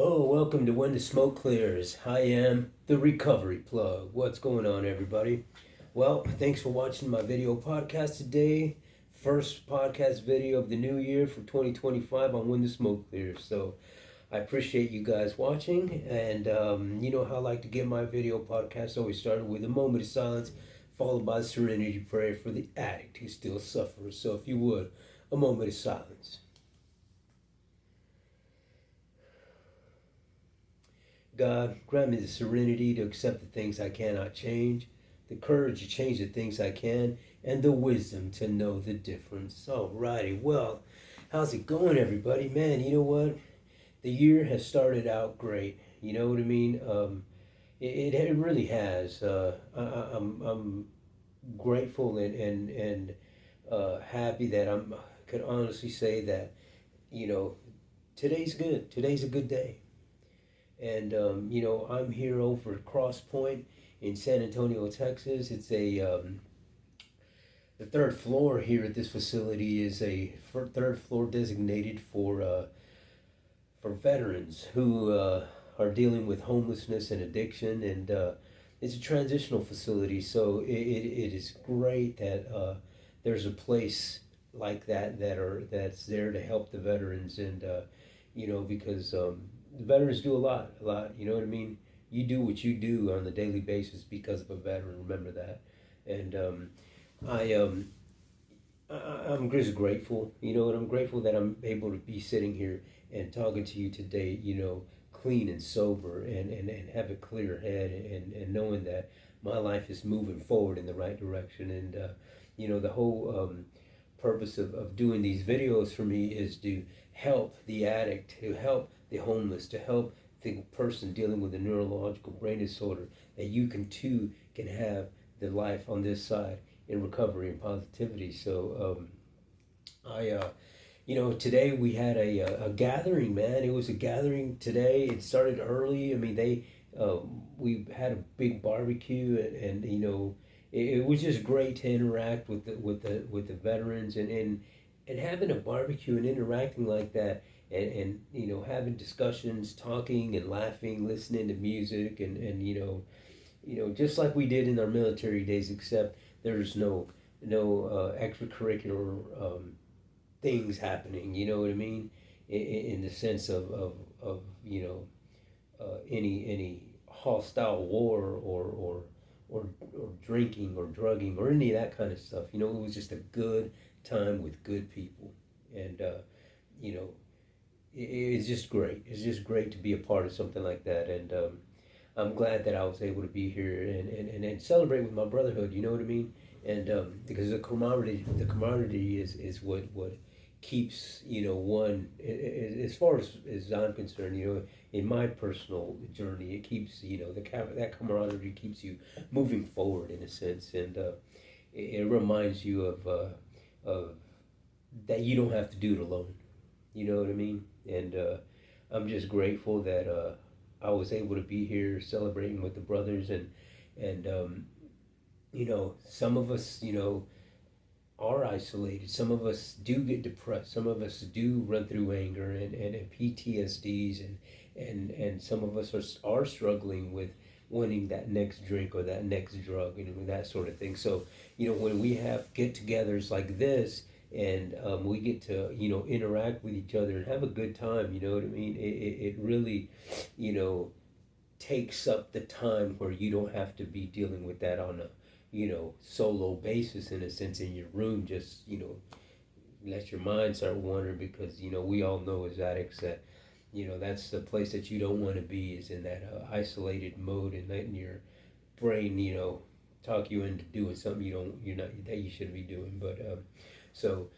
Oh, welcome to When the Smoke Clears. I am the Recovery Plug. What's going on, everybody? Well, thanks for watching my video podcast today. First podcast video of the new year for 2025 on When the Smoke Clears. So I appreciate you guys watching. And you know how I like to get my video podcast always started with a moment of silence, followed by a serenity prayer for the addict who still suffers. So if you would, a moment of silence. God, grant me the serenity to accept the things I cannot change, the courage to change the things I can, and the wisdom to know the difference. Alrighty, well, how's it going, everybody? Man, you know what? The year has started out great. You know what I mean? It really has. I'm grateful and happy that could honestly say that you know today's good. Today's a good day. And you know, I'm here over at Cross Point in San Antonio, Texas. It's the third floor here at this facility is a third floor designated for veterans who are dealing with homelessness and addiction, and it's a transitional facility. So it is great that there's a place like that's there to help the veterans, and you know, because the veterans do a lot. You know what I mean? You do what you do on a daily basis because of a veteran. Remember that. And I I'm just grateful. You know, and I'm grateful that I'm able to be sitting here and talking to you today. You know, clean and sober, and have a clear head, and knowing that my life is moving forward in the right direction. And you know, the whole purpose of doing these videos for me is to help the addict, to help the homeless, to help the person dealing with a neurological brain disorder, that you can too can have the life on this side in recovery and positivity. So I you know, today we had a gathering, man. It was a gathering today. It started early. I mean, we had a big barbecue, and you know, it was just great to interact with the veterans, and having a barbecue and interacting like that, and you know, having discussions, talking and laughing, listening to music, and you know, just like we did in our military days, except there's no extracurricular things happening. You know what I mean? In the sense of you know, any hostile war, or drinking or drugging or any of that kind of stuff. You know, it was just a good time with good people, and you know, it's just great. It's just great to be a part of something like that, and I'm glad that I was able to be here and celebrate with my brotherhood. You know what I mean? And because the camaraderie is what keeps, you know, one, as far as I'm concerned, you know, in my personal journey, it keeps, you know, that camaraderie keeps you moving forward in a sense, and it reminds you of that you don't have to do it alone. You know what I mean? And I'm just grateful that I was able to be here celebrating with the brothers, and you know, some of us, you know, are isolated. Some of us do get depressed. Some of us do run through anger and PTSDs, and some of us are struggling with wanting that next drink or that next drug, you know, that sort of thing. So, you know, when we have get-togethers like this, and we get to, you know, interact with each other and have a good time, you know what I mean? It really, you know, takes up the time where you don't have to be dealing with that on a, you know, solo basis, in a sense, in your room. Just, you know, let your mind start wandering, because, you know, we all know as addicts that, you know, that's the place that you don't want to be, is in that isolated mode, and letting your brain, you know, talk you into doing something you're not, that you shouldn't be doing. But so,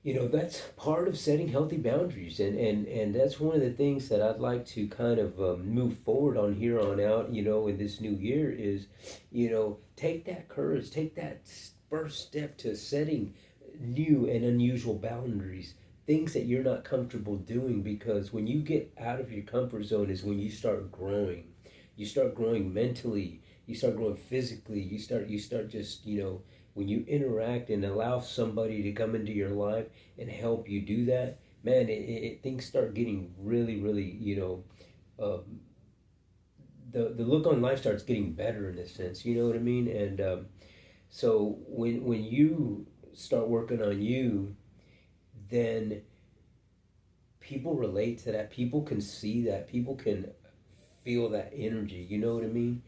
you know, that's part of setting healthy boundaries, and that's one of the things that I'd like to kind of move forward on here on out, you know, in this new year, is, you know, take that courage, take that first step to setting new and unusual boundaries, things that you're not comfortable doing, because when you get out of your comfort zone is when you start growing. You start growing mentally, you start growing physically, you start just, you know, when you interact and allow somebody to come into your life and help you do that, man, things start getting really, really, um, the look on life starts getting better in a sense. You know what I mean? And so when you start working on you, then people relate to that. People can see that. People can feel that energy. You know what I mean?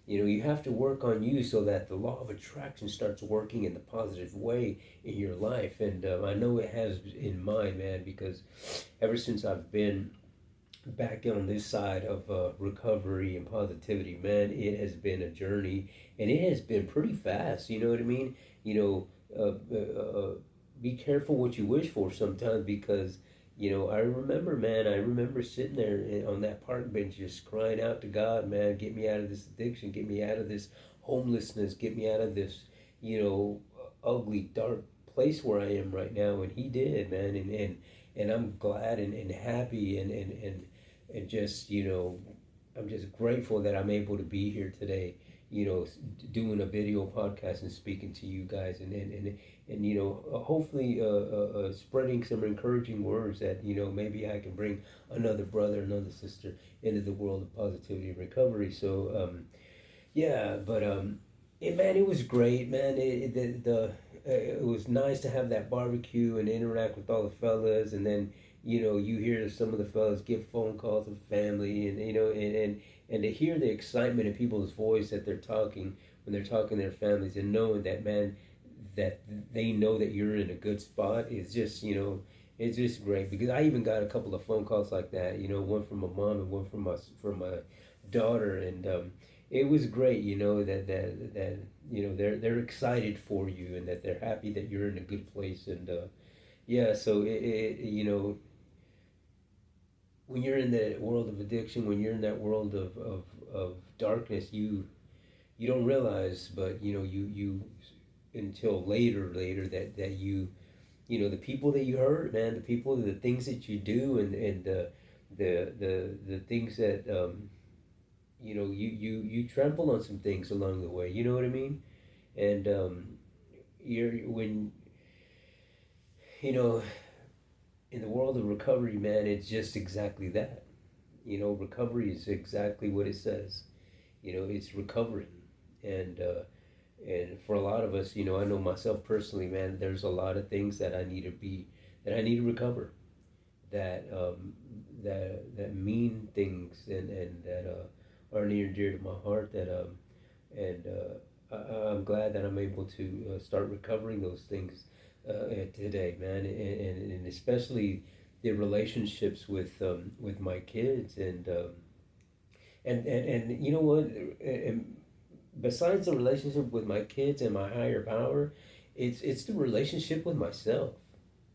You have to work on you so that the law of attraction starts working in the positive way in your life. And I know it has in mine, man, because ever since I've been back on this side of recovery and positivity, man, it has been a journey, and it has been pretty fast. You know what I mean? You know, be careful what you wish for sometimes, because I remember, man, I remember sitting there on that park bench just crying out to God, man, get me out of this addiction, get me out of this homelessness, get me out of this, ugly, dark place where I am right now. And He did, man, and I'm glad and happy and just I'm just grateful that I'm able to be here today, doing a video podcast and speaking to you guys, and hopefully spreading some encouraging words that maybe I can bring another brother, another sister into the world of positivity and recovery. So yeah, but man, it was great, man. It was nice to have that barbecue and interact with all the fellas, and then you hear some of the fellas give phone calls of family, and and to hear the excitement in people's voice that they're talking when they're talking to their families, and knowing that, man, that they know that you're in a good spot is just it's just great. Because I even got a couple of phone calls like that, one from my mom and one from my daughter, and it was great, that they're excited for you, and that they're happy that you're in a good place. And yeah, so when you're in the world of addiction, when you're in that world of darkness, you don't realize, but you until later that the people that you hurt, man, the things that you do, and the things that you trample on some things along the way. You know what I mean? And you're when you know in the world of recovery, man, it's just exactly that. Recovery is exactly what it says. It's recovering, and for a lot of us, I know myself personally, man, there's a lot of things that I need to recover, that that mean things, and that are near and dear to my heart, that and I'm glad that I'm able to start recovering those things today, man, and especially the relationships with my kids, and you know what, and besides the relationship with my kids and my higher power, it's the relationship with myself.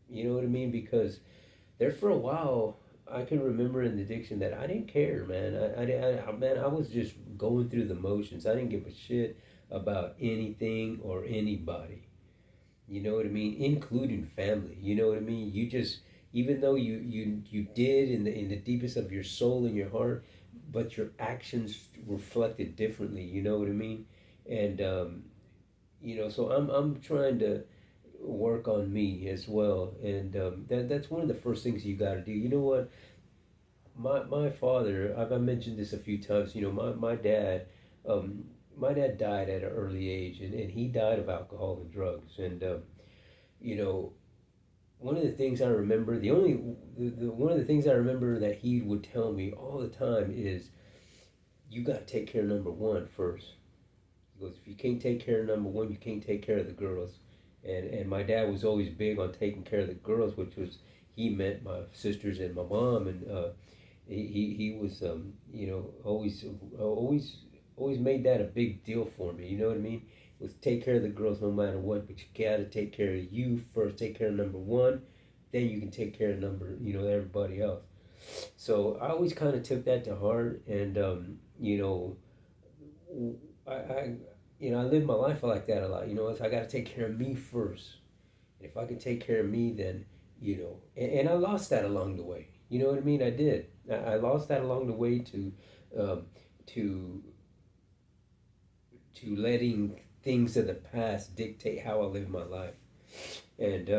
You know what I mean? Because there for a while, I can remember in the addiction that I didn't care, man. Man, I was just going through the motions. I didn't give a shit about anything or anybody. You know what I mean? Including family. You know what I mean? You just, even though you did in the deepest of your soul and your heart, but your actions reflected differently. You know what I mean? And so I'm trying to work on me as well, and that's one of the first things you got to do. You know what? My father, I've mentioned this a few times. Um, my dad died at an early age, and he died of alcohol and drugs. And you know, one of the things I remember, one of the things I remember that he would tell me all the time is, you got to take care of number one first. He goes, if you can't take care of number one, you can't take care of the girls. And my dad was always big on taking care of the girls, which was, he meant my sisters and my mom. And he was always made that a big deal for me. You know what I mean? It was take care of the girls no matter what, but you gotta take care of you first. Take care of number one, then you can take care of everybody else. So I always kind of took that to heart, and I I live my life like that a lot. I got to take care of me first, and if I can take care of me, then and I lost that along the way. You know what I mean? I did. I lost that along the way um, to letting things of the past dictate how I live my life, and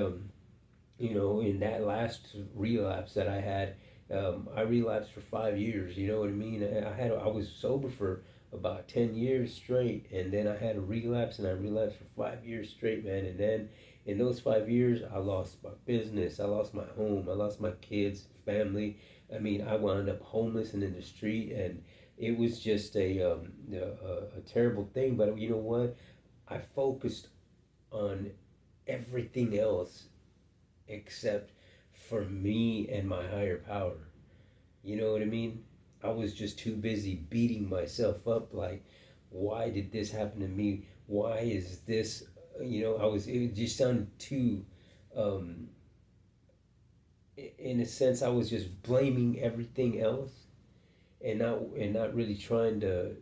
In that last relapse that I had, I relapsed for 5 years. You know what I mean? I was sober for about 10 years straight, and then I had a relapse, and I relapsed for 5 years straight, man. And then in those 5 years, I lost my business, I lost my home, I lost my kids, family. I mean, I wound up homeless and in the street, and it was just a terrible thing. But you know what? I focused on everything else except for me and my higher power. You know what I mean? I was just too busy beating myself up like, why did this happen to me? Why is this, it just sounded too, um, in a sense, I was just blaming everything else and not really trying to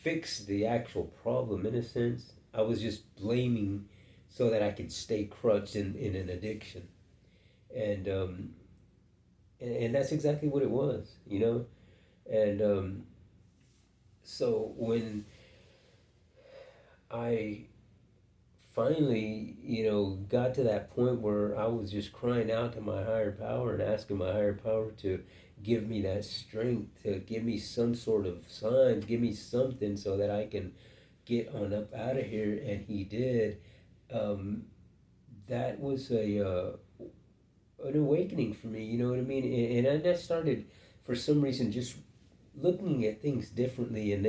fix the actual problem in a sense. I was just blaming so that I could stay crutched in an addiction. And, and that's exactly what it was. And so when I finally, got to that point where I was just crying out to my higher power and asking my higher power to give me that strength, to give me some sort of sign, give me something so that I can get on up out of here. And he did. Um, that was an awakening for me. You know what I mean? And I just started, for some reason, just looking at things differently, and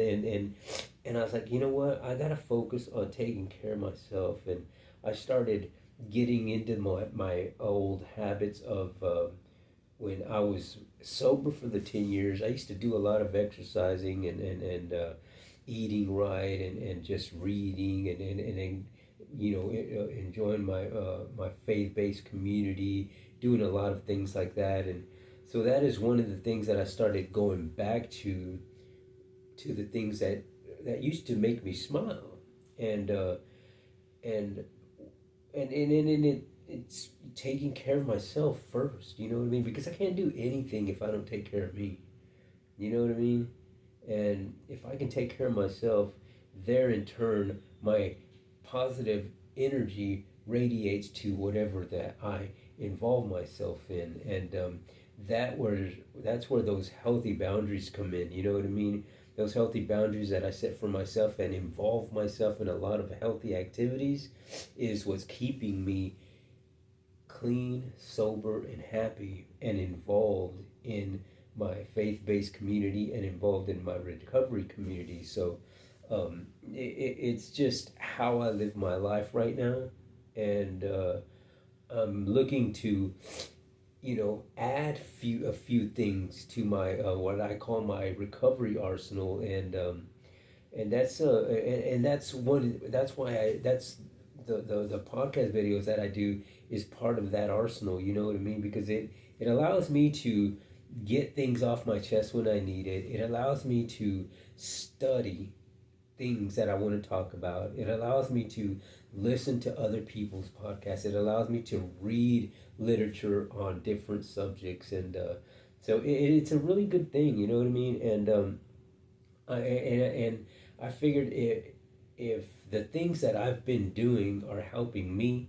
I was like, you know what? I gotta focus on taking care of myself, and I started getting into my old habits of when I was sober for the 10 years. I used to do a lot of exercising and eating right and just reading and enjoying my faith based community, doing a lot of things like that. And so that is one of the things that I started going back to the things that used to make me smile. And uh, and and, and, and it, it's taking care of myself first. You know what I mean? Because I can't do anything if I don't take care of me. You know what I mean? And if I can take care of myself, there in turn, my positive energy radiates to whatever that I involve myself in, and that's where those healthy boundaries come in. You know what I mean? Those healthy boundaries that I set for myself and involve myself in a lot of healthy activities is what's keeping me clean, sober, and happy, and involved in my faith-based community and involved in my recovery community. So it's just how I live my life right now, and I'm looking to add a few things to my what I call my recovery arsenal. And that's why that's the podcast videos that I do is part of that arsenal. You know what I mean? Because it allows me to get things off my chest when I need it. It allows me to study things that I want to talk about. It allows me to listen to other people's podcasts. It allows me to read literature on different subjects, and so it's a really good thing. You know what I mean? And I figured if the things that I've been doing are helping me,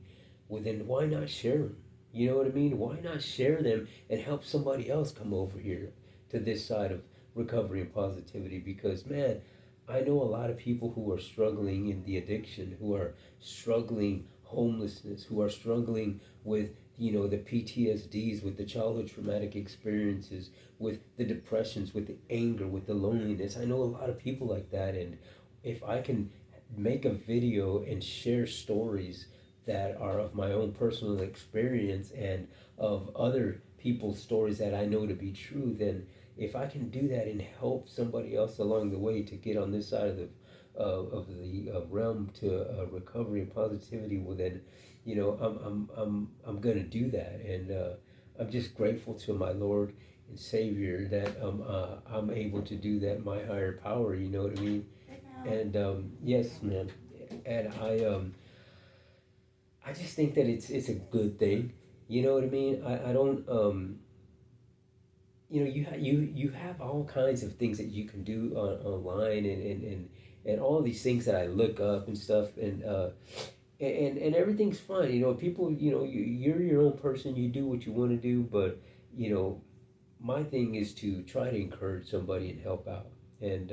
well then why not share them? You know what I mean? Why not share them and help somebody else come over here to this side of recovery and positivity? Because man, I know a lot of people who are struggling in the addiction, who are struggling homelessness, who are struggling with the PTSDs, with the childhood traumatic experiences, with the depressions, with the anger, with the loneliness. I know a lot of people like that, and if I can make a video and share stories that are of my own personal experience and of other people's stories that I know to be true, then if I can do that and help somebody else along the way to get on this side of the realm to recovery and positivity, well then, I'm gonna do that, and I'm just grateful to my Lord and Savior that I'm able to do that. My higher power, you know what I mean? And yes, man, and I just think that it's a good thing. You know what I mean? I don't you have all kinds of things that you can do online, and all these things that I look up and stuff, and everything's fine. People, you're your own person. You do what you want to do, but you know, my thing is to try to encourage somebody and help out, and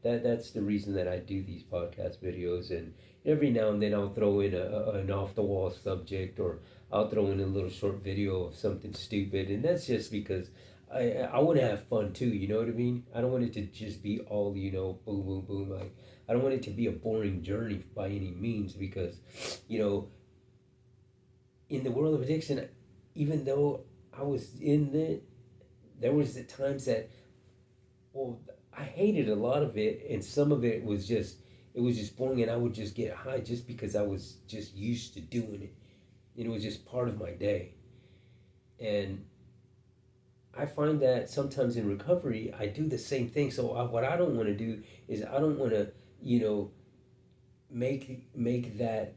that's the reason that I do these podcast videos. And every now and then I'll throw in an off the wall subject, or I'll throw in a little short video of something stupid, and that's just because I want to have fun too. You know what I mean? I don't want it to just be all boom boom boom. Like, I don't want it to be a boring journey by any means, because you know in the world of addiction, even though I was in it, there was the times that, well, I hated a lot of it, and some of it was just boring, and I would just get high just because I was just used to doing it, and it was just part of my day. And I find that sometimes in recovery, I do the same thing. So what I don't want to do is, I don't want to, you know, make that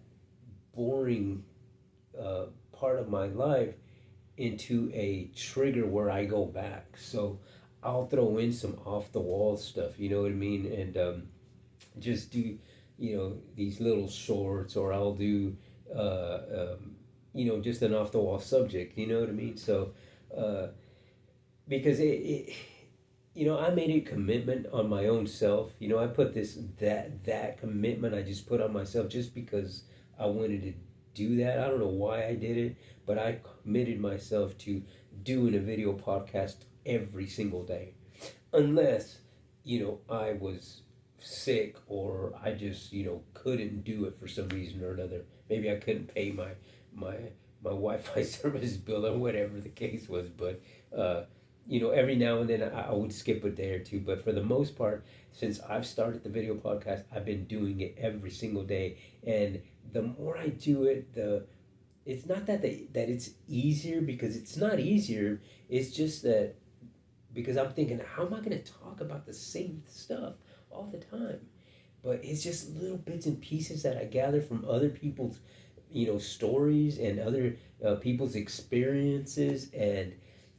boring part of my life into a trigger where I go back. So I'll throw in some off the wall stuff, you know what I mean? And just do, these little shorts, or I'll do, just an off the wall subject, you know what I mean? So, because I made a commitment on my own self. I put that commitment I just put on myself just because I wanted to do that. I don't know why I did it, but I committed myself to doing a video podcast every single day, unless I was sick, or I just couldn't do it for some reason or another. Maybe I couldn't pay my Wi-Fi service bill, or whatever the case was. But every now and then I would skip a day or two. But for the most part, since I've started the video podcast, I've been doing it every single day. And the more I do it, it's not that it's easier, because it's not easier. It's just that, because I'm thinking, how am I going to talk about the same stuff all the time? But it's just little bits and pieces that I gather from other people's, stories, and other people's experiences, and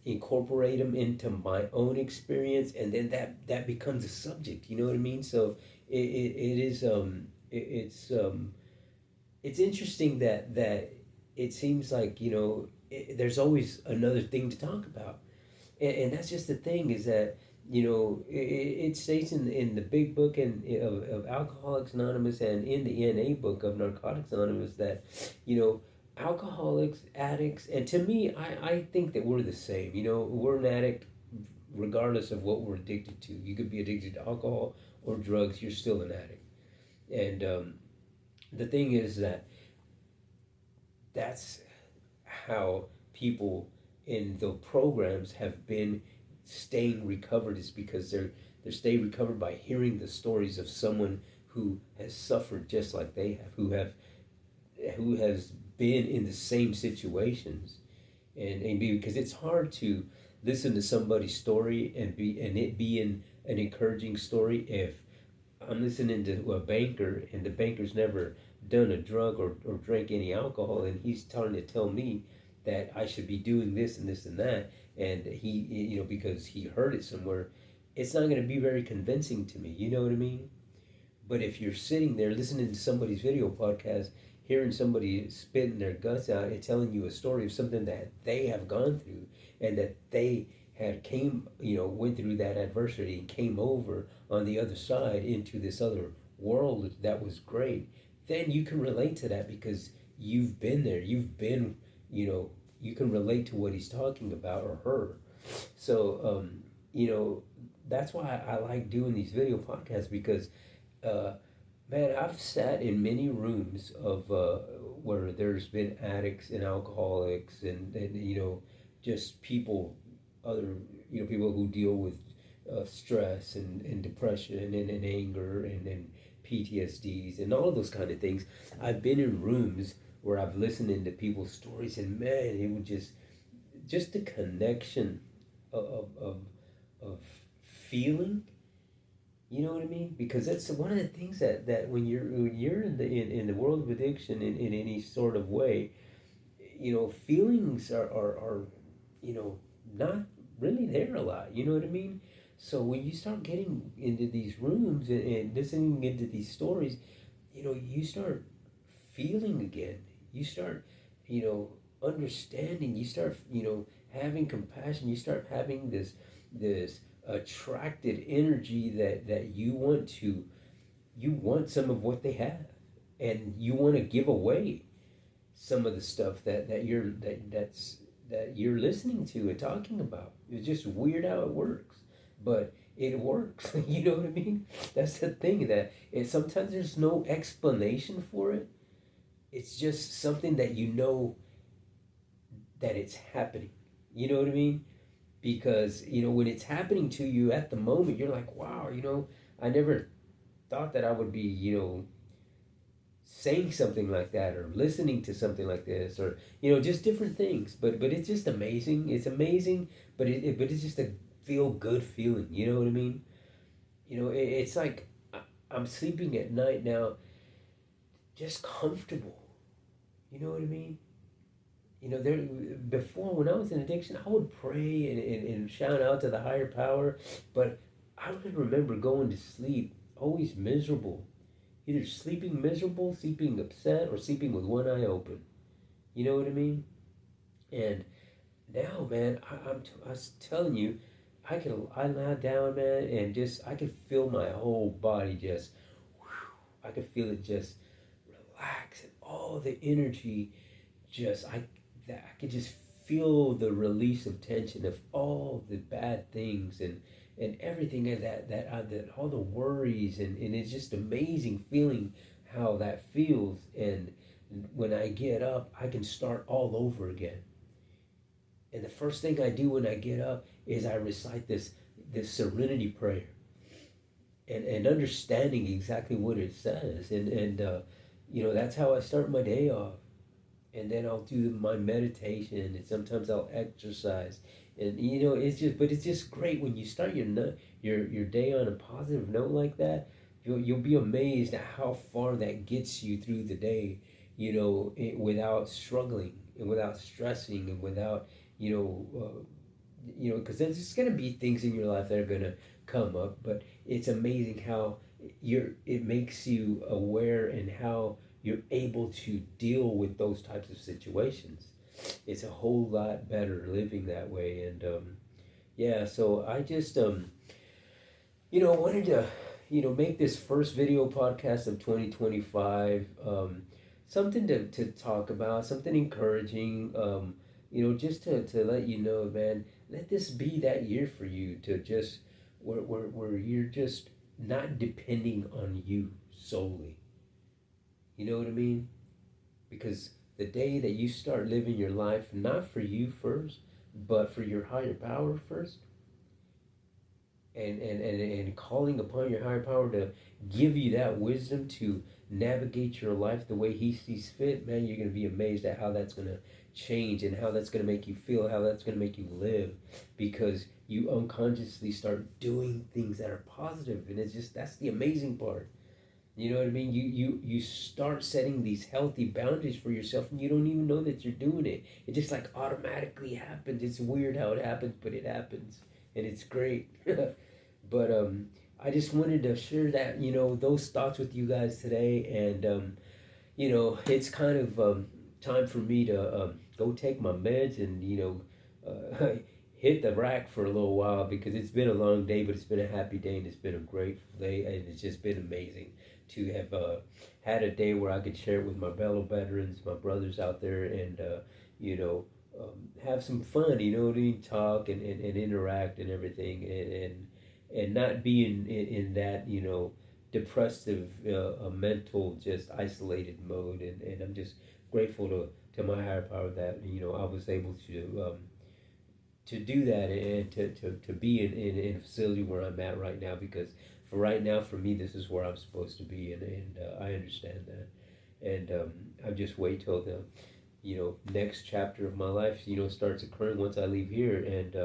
incorporate them into my own experience, and then that becomes a subject. You know what I mean? So it is it's interesting that it seems like there's always another thing to talk about, and that's just the thing, is that it states in the big book of Alcoholics Anonymous, and in the NA book of Narcotics Anonymous, that alcoholics, addicts, and to me, I think that we're the same. We're an addict regardless of what we're addicted to. You could be addicted to alcohol or drugs, you're still an addict. And the thing is that's how people in the programs have been staying recovered, is because they're staying recovered by hearing the stories of someone who has suffered just like they have, who has been in the same situations. And because it's hard to listen to somebody's story and it being an encouraging story, if I'm listening to a banker, and the banker's never done a drug or drank any alcohol, and he's trying to tell me that I should be doing this and this and that, and he, because he heard it somewhere, it's not going to be very convincing to me. You know what I mean? But if you're sitting there listening to somebody's video podcast, hearing somebody spitting their guts out and telling you a story of something that they have gone through, and that they went through that adversity and came over on the other side into this other world that was great, then you can relate to that, because you've been there. You've been, you can relate to what he's talking about, or her. So, that's why I like doing these video podcasts, because, man, I've sat in many rooms of where there's been addicts and alcoholics, and just people, other, people who deal with stress and depression and anger and PTSDs and all of those kind of things. I've been in rooms where I've listened to people's stories, and man, it would just the connection of feeling. You know what I mean? Because that's one of the things that when you're in the world of addiction in any sort of way, feelings are not really there a lot. You know what I mean? So when you start getting into these rooms and listening into these stories, you start feeling again. You start, you know, understanding. You start, having compassion. You start having this attracted energy that you want some of what they have, and you want to give away some of the stuff that you're listening to and talking about. It's just weird how it works, but it works. You know what I mean? That's the thing, that sometimes there's no explanation for it. It's just something that that it's happening. You know what I mean? Because when it's happening to you at the moment, you're like, wow, I never thought that I would be saying something like that, or listening to something like this, or just different things. But it's just amazing. It's amazing, but it's just a feel good feeling. You know what I mean? It's like I'm sleeping at night now, just comfortable. You know what I mean? There, before, when I was in addiction, I would pray and shout out to the higher power, but I would remember going to sleep always miserable, either sleeping miserable, sleeping upset, or sleeping with one eye open. You know what I mean? And now, man, I was telling you, I lie down, man, and just I could feel my whole body just, I could feel it just relax, and all the energy just I could just feel the release of tension of all the bad things, and everything, and that all the worries, and it's just amazing feeling how that feels. And when I get up, I can start all over again. And the first thing I do when I get up is I recite this serenity prayer, and understanding exactly what it says, and that's how I start my day off. And then I'll do my meditation, and sometimes I'll exercise, and it's just great when you start your day on a positive note like that. You'll be amazed at how far that gets you through the day, without struggling and without stressing and without because there's just gonna be things in your life that are gonna come up, but it's amazing how it makes you aware, and how you're able to deal with those types of situations. It's a whole lot better living that way. And yeah, so I just wanted to make this first video podcast of 2025 something to talk about, something encouraging, just to let you know, man, let this be that year for you, to just where you're just not depending on you solely. You know what I mean? Because the day that you start living your life not for you first, but for your higher power first, and calling upon your higher power to give you that wisdom to navigate your life the way he sees fit, man, you're going to be amazed at how that's going to change, and how that's going to make you feel, how that's going to make you live, because you unconsciously start doing things that are positive. And that's the amazing part. You know what I mean? You start setting these healthy boundaries for yourself, and you don't even know that you're doing it. It just like automatically happens. It's weird how it happens, but it happens, and it's great. But I just wanted to share that, those thoughts with you guys today. And it's kind of time for me to go take my meds, and hit the rack for a little while, because it's been a long day, but it's been a happy day, and it's been a grateful day, and it's just been amazing to have had a day where I could share it with my fellow veterans, my brothers out there, and have some fun. Talk and interact and everything, and not be in that depressive, mental, just isolated mode. And I'm just grateful to my higher power that I was able to do that, and to be in a facility where I'm at right now, because for right now, for me, this is where I'm supposed to be, and I understand that. And I just wait till the next chapter of my life starts occurring once I leave here. And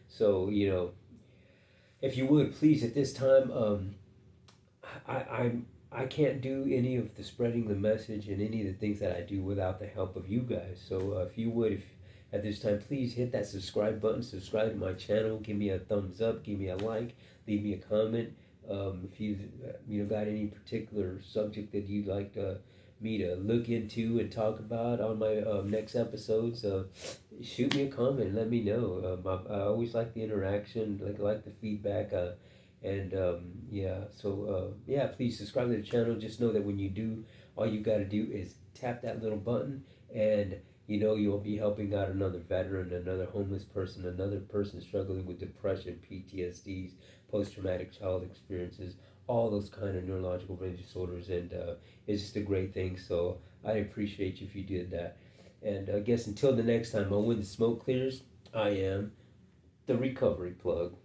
so if you would please, at this time, I can't do any of the spreading the message and any of the things that I do without the help of you guys. So if you would, if at this time, please hit that subscribe button, subscribe to my channel, give me a thumbs up, give me a like, leave me a comment. If you've got any particular subject that you'd like me to look into and talk about on my next episodes, shoot me a comment. Let me know. I always like the interaction, like the feedback. And yeah, so yeah, please subscribe to the channel. Just know that when you do, all you got to do is tap that little button, and you'll be helping out another veteran, another homeless person, another person struggling with depression, PTSDs, post-traumatic child experiences, all those kind of neurological brain disorders, and it's just a great thing. So I appreciate you if you did that. And I guess until the next time, when the smoke clears, I am the recovery plug.